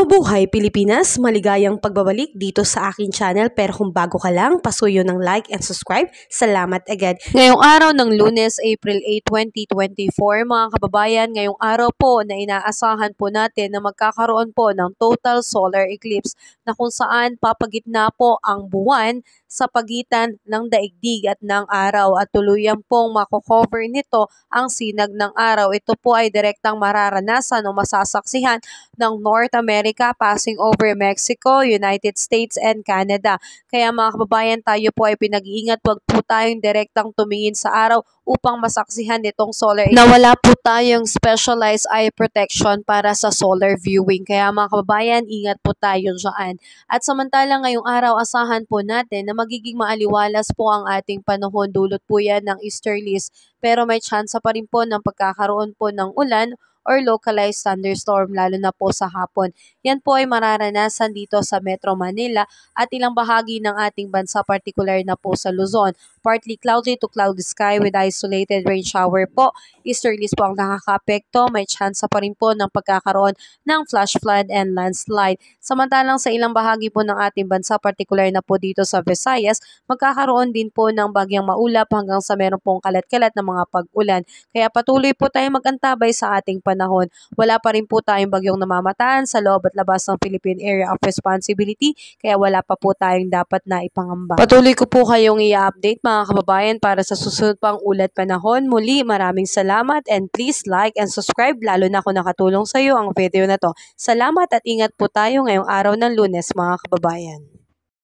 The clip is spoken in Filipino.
Mabuhay Pilipinas! Maligayang pagbabalik dito sa aking channel, pero kung bago ka lang, pasuyo ng like and subscribe. Salamat agad. Ngayong araw ng Lunes, April 8, 2024, mga kababayan, ngayong araw po na inaasahan po natin na magkakaroon po ng total solar eclipse na kung saan papagitna po ang buwan sa pagitan ng daigdig at ng araw at tuluyan pong makocover nito ang sinag ng araw. Ito po ay direktang mararanasan o masasaksihan ng North America passing over Mexico, United States, and Canada. Kaya mga kababayan, tayo po ay pinag-iingat, wag po tayong direktang tumingin sa araw upang masaksihan itong solar eclipse. Nawala po tayong specialized eye protection para sa solar viewing. Kaya mga kababayan, ingat po tayo dyan. At samantala ngayong araw, asahan po natin na magiging maaliwalas po ang ating panahon. Dulot po yan ng easterlies. Pero may tsansa pa rin po ng pagkakaroon po ng ulan or localized thunderstorm lalo na po sa hapon. Yan po ay mararanasan dito sa Metro Manila at ilang bahagi ng ating bansa, particular na po sa Luzon. Partly cloudy to cloudy sky with isolated rain shower po. Easterlies po ang nakakaapekto. May tsansa pa rin po ng pagkakaroon ng flash flood and landslide. Samantalang sa ilang bahagi po ng ating bansa, particular na po dito sa Visayas, magkakaroon din po ng bagyang maulap hanggang sa meron pong kalat-kalat na mga pag-ulan. Kaya patuloy po tayong mag-antabay sa ating panahon. Wala pa rin po tayong bagyong namamataan sa loob at labas ng Philippine Area of Responsibility, kaya wala pa po tayong dapat na ipangamba. Patuloy ko po kayong i-update mga kababayan para sa susunod pang ulat panahon. Muli, maraming salamat and please like and subscribe lalo na kung nakatulong sa iyo ang video na to. Salamat at ingat po tayo ngayong araw ng Lunes mga kababayan.